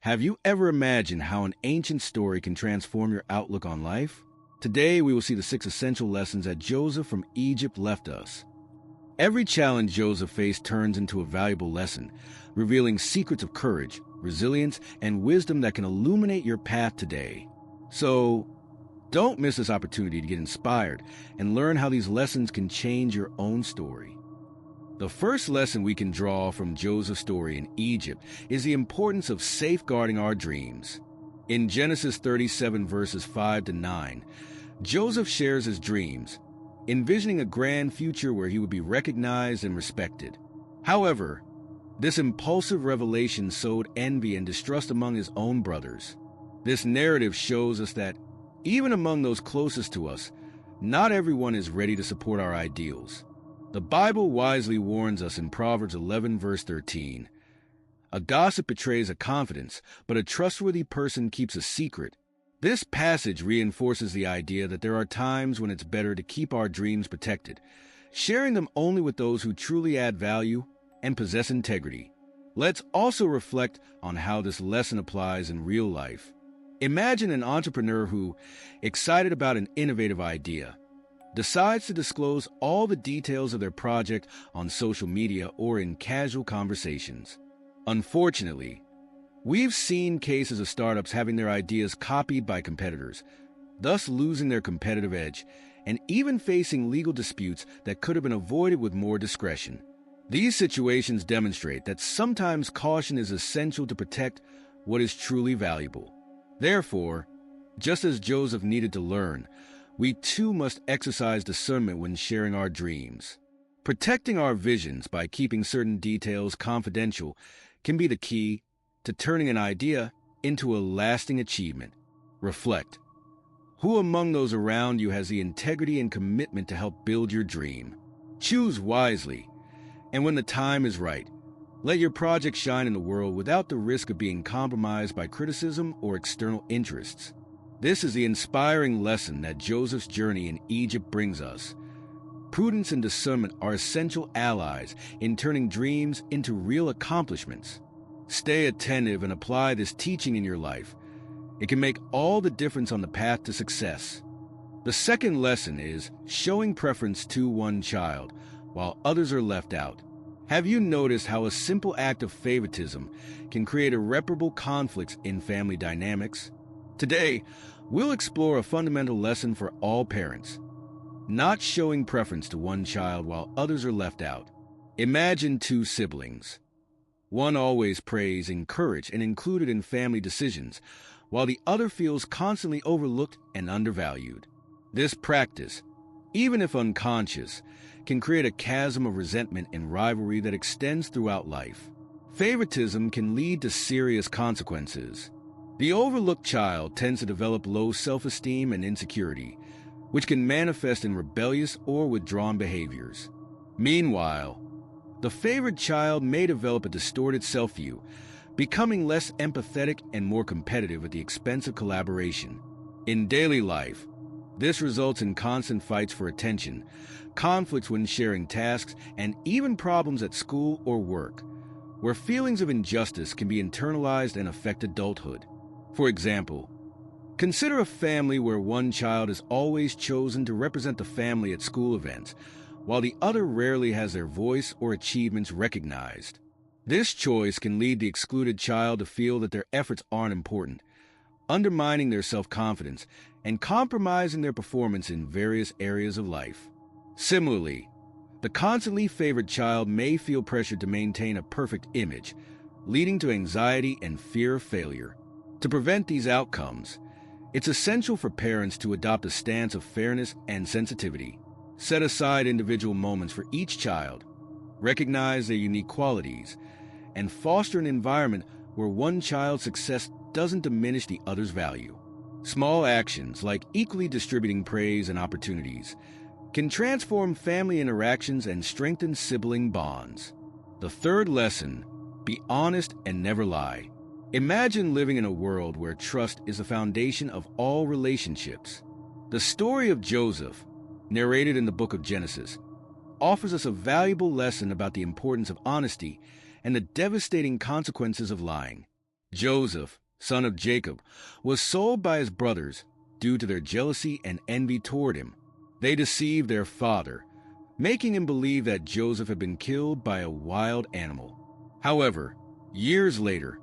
Have you ever imagined how an ancient story can transform your outlook on life? Today, we will see the 6 essential lessons that Joseph from Egypt left us. Every challenge Joseph faced turns into a valuable lesson, revealing secrets of courage, resilience, and wisdom that can illuminate your path today. So, don't miss this opportunity to get inspired and learn how these lessons can change your own story. The first lesson we can draw from Joseph's story in Egypt is the importance of safeguarding our dreams. In Genesis 37 verses 5 to 9, Joseph shares his dreams, envisioning a grand future where he would be recognized and respected. However, this impulsive revelation sowed envy and distrust among his own brothers. This narrative shows us that, even among those closest to us, not everyone is ready to support our ideals. The Bible wisely warns us in Proverbs 11 verse 13, "A gossip betrays a confidence, but a trustworthy person keeps a secret." This passage reinforces the idea that there are times when it's better to keep our dreams protected, sharing them only with those who truly add value and possess integrity. Let's also reflect on how this lesson applies in real life. Imagine an entrepreneur who, excited about an innovative idea, decides to disclose all the details of their project on social media or in casual conversations. Unfortunately, we've seen cases of startups having their ideas copied by competitors, thus losing their competitive edge, and even facing legal disputes that could have been avoided with more discretion. These situations demonstrate that sometimes caution is essential to protect what is truly valuable. Therefore, just as Joseph needed to learn, we too must exercise discernment when sharing our dreams. Protecting our visions by keeping certain details confidential can be the key to turning an idea into a lasting achievement. Reflect. Who among those around you has the integrity and commitment to help build your dream? Choose wisely, and when the time is right, let your project shine in the world without the risk of being compromised by criticism or external interests. This is the inspiring lesson that Joseph's journey in Egypt brings us. Prudence and discernment are essential allies in turning dreams into real accomplishments. Stay attentive and apply this teaching in your life. It can make all the difference on the path to success. The second lesson is showing preference to one child while others are left out. Have you noticed how a simple act of favoritism can create irreparable conflicts in family dynamics? Today, we'll explore a fundamental lesson for all parents: not showing preference to one child while others are left out. Imagine 2 siblings. One always praised, encouraged, and included in family decisions, while the other feels constantly overlooked and undervalued. This practice, even if unconscious, can create a chasm of resentment and rivalry that extends throughout life. Favoritism can lead to serious consequences. The overlooked child tends to develop low self-esteem and insecurity, which can manifest in rebellious or withdrawn behaviors. Meanwhile, the favored child may develop a distorted self-view, becoming less empathetic and more competitive at the expense of collaboration. In daily life, this results in constant fights for attention, conflicts when sharing tasks, and even problems at school or work, where feelings of injustice can be internalized and affect adulthood. For example, consider a family where one child is always chosen to represent the family at school events, while the other rarely has their voice or achievements recognized. This choice can lead the excluded child to feel that their efforts aren't important, undermining their self-confidence and compromising their performance in various areas of life. Similarly, the constantly favored child may feel pressured to maintain a perfect image, leading to anxiety and fear of failure. To prevent these outcomes, it's essential for parents to adopt a stance of fairness and sensitivity. Set aside individual moments for each child, recognize their unique qualities, and foster an environment where one child's success doesn't diminish the other's value. Small actions, like equally distributing praise and opportunities, can transform family interactions and strengthen sibling bonds. The third lesson: be honest and never lie. Imagine living in a world where trust is the foundation of all relationships. The story of Joseph, narrated in the book of Genesis, offers us a valuable lesson about the importance of honesty and the devastating consequences of lying. Joseph, son of Jacob, was sold by his brothers due to their jealousy and envy toward him. They deceived their father, making him believe that Joseph had been killed by a wild animal. However, years later,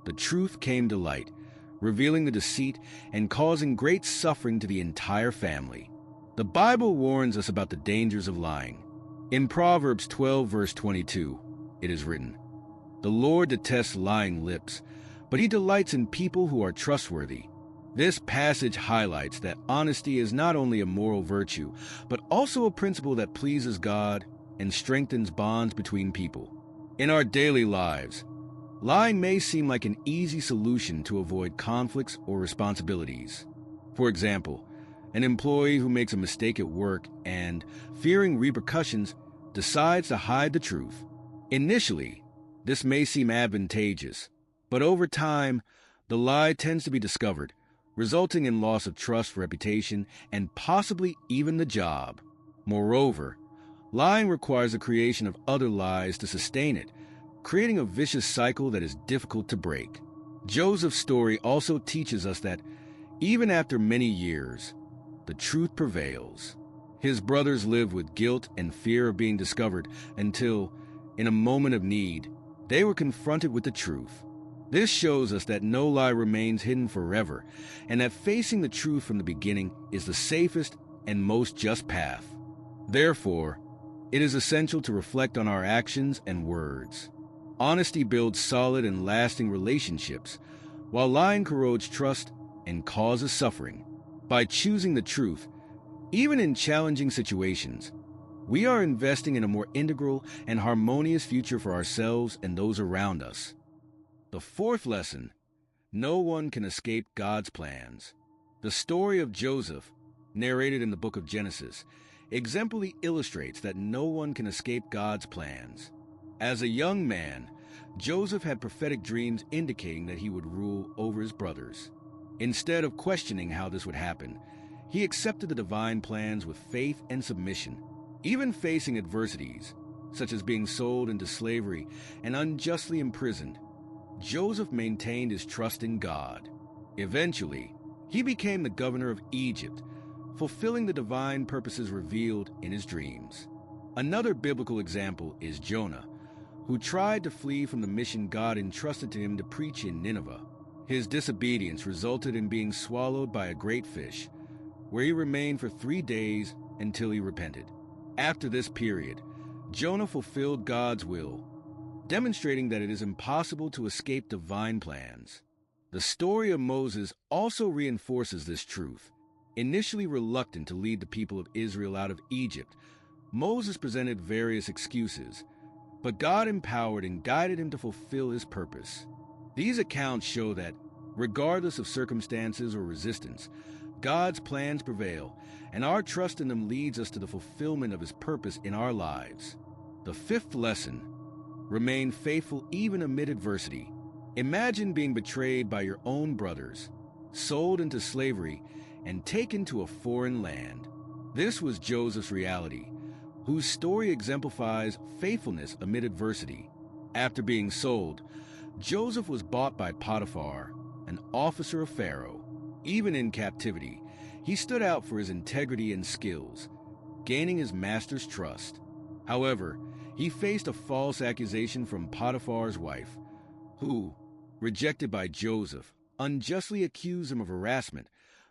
the truth came to light, revealing the deceit and causing great suffering to the entire family. The Bible warns us about the dangers of lying. In Proverbs 12, verse 22, it is written, "The Lord detests lying lips, but he delights in people who are trustworthy." This passage highlights that honesty is not only a moral virtue, but also a principle that pleases God and strengthens bonds between people. In our daily lives, lying may seem like an easy solution to avoid conflicts or responsibilities. For example, an employee who makes a mistake at work and, fearing repercussions, decides to hide the truth. Initially, this may seem advantageous, but over time, the lie tends to be discovered, resulting in loss of trust, reputation, and possibly even the job. Moreover, lying requires the creation of other lies to sustain it, creating a vicious cycle that is difficult to break. Joseph's story also teaches us that even after many years, the truth prevails. His brothers lived with guilt and fear of being discovered until, in a moment of need, they were confronted with the truth. This shows us that no lie remains hidden forever, and that facing the truth from the beginning is the safest and most just path. Therefore, it is essential to reflect on our actions and words. Honesty builds solid and lasting relationships, while lying corrodes trust and causes suffering. By choosing the truth, even in challenging situations, we are investing in a more integral and harmonious future for ourselves and those around us. The fourth lesson: no one can escape God's plans. The story of Joseph, narrated in the book of Genesis, exemplary illustrates that no one can escape God's plans. As a young man, Joseph had prophetic dreams indicating that he would rule over his brothers. Instead of questioning how this would happen, he accepted the divine plans with faith and submission. Even facing adversities, such as being sold into slavery and unjustly imprisoned, Joseph maintained his trust in God. Eventually, he became the governor of Egypt, fulfilling the divine purposes revealed in his dreams. Another biblical example is Jonah, who tried to flee from the mission God entrusted to him to preach in Nineveh. His disobedience resulted in being swallowed by a great fish, where he remained for 3 days until he repented. After this period, Jonah fulfilled God's will, demonstrating that it is impossible to escape divine plans. The story of Moses also reinforces this truth. Initially reluctant to lead the people of Israel out of Egypt, Moses presented various excuses, but God empowered and guided him to fulfill his purpose. These accounts show that, regardless of circumstances or resistance, God's plans prevail, and our trust in them leads us to the fulfillment of his purpose in our lives. The fifth lesson: remain faithful even amid adversity. Imagine being betrayed by your own brothers, sold into slavery, and taken to a foreign land. This was Joseph's reality, whose story exemplifies faithfulness amid adversity. After being sold, Joseph was bought by Potiphar, an officer of Pharaoh. Even in captivity, he stood out for his integrity and skills, gaining his master's trust. However, he faced a false accusation from Potiphar's wife, who, rejected by Joseph, unjustly accused him of harassment,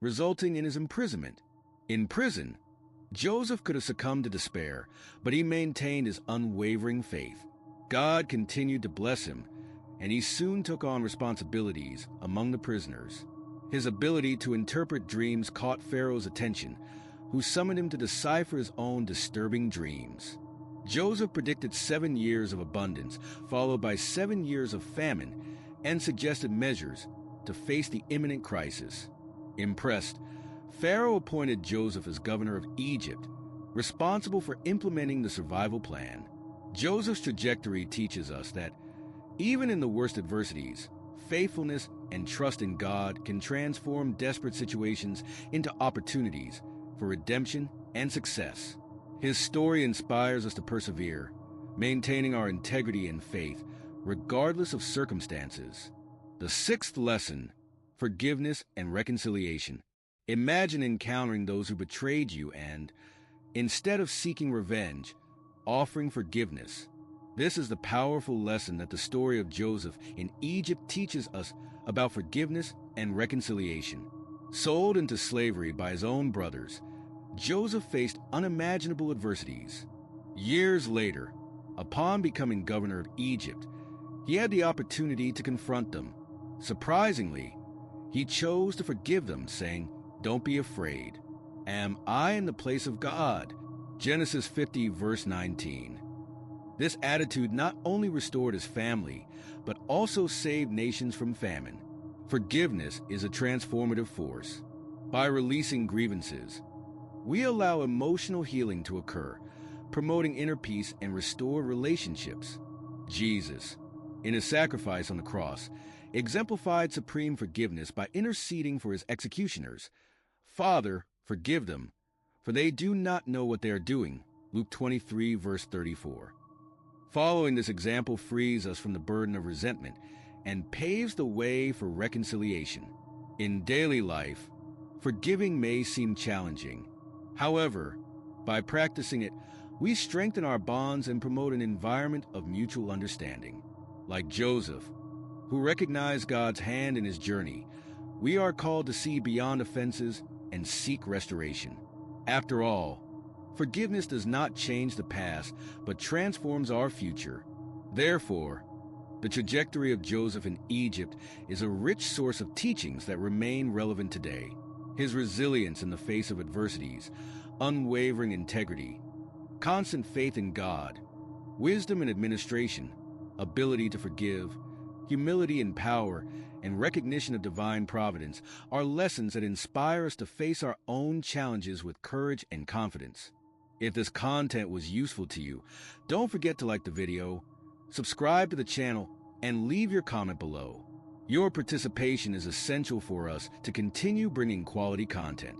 resulting in his imprisonment. In prison, Joseph could have succumbed to despair, but he maintained his unwavering faith. God continued to bless him, and he soon took on responsibilities among the prisoners. His ability to interpret dreams caught Pharaoh's attention, who summoned him to decipher his own disturbing dreams. Joseph predicted 7 years of abundance, followed by 7 years of famine, and suggested measures to face the imminent crisis. Impressed, Pharaoh appointed Joseph as governor of Egypt, responsible for implementing the survival plan. Joseph's trajectory teaches us that, even in the worst adversities, faithfulness and trust in God can transform desperate situations into opportunities for redemption and success. His story inspires us to persevere, maintaining our integrity and faith, regardless of circumstances. The sixth lesson: forgiveness and reconciliation. Imagine encountering those who betrayed you and, instead of seeking revenge, offering forgiveness. This is the powerful lesson that the story of Joseph in Egypt teaches us about forgiveness and reconciliation. Sold into slavery by his own brothers, Joseph faced unimaginable adversities. Years later, upon becoming governor of Egypt, he had the opportunity to confront them. Surprisingly, he chose to forgive them, saying, "Don't be afraid. Am I in the place of God?" Genesis 50, verse 19. This attitude not only restored his family, but also saved nations from famine. Forgiveness is a transformative force. By releasing grievances, we allow emotional healing to occur, promoting inner peace and restored relationships. Jesus, in his sacrifice on the cross, exemplified supreme forgiveness by interceding for his executioners. "Father, forgive them, for they do not know what they are doing." Luke 23, verse 34. Following this example frees us from the burden of resentment and paves the way for reconciliation. In daily life, forgiving may seem challenging. However, by practicing it, we strengthen our bonds and promote an environment of mutual understanding. Like Joseph, who recognized God's hand in his journey, we are called to see beyond offenses and seek restoration. After all, forgiveness does not change the past, but transforms our future. Therefore, the trajectory of Joseph in Egypt is a rich source of teachings that remain relevant today. His resilience in the face of adversities, unwavering integrity, constant faith in God, wisdom in administration, ability to forgive, humility in power, and recognition of divine providence are lessons that inspire us to face our own challenges with courage and confidence. If this content was useful to you, don't forget to like the video, subscribe to the channel, and leave your comment below. Your participation is essential for us to continue bringing quality content.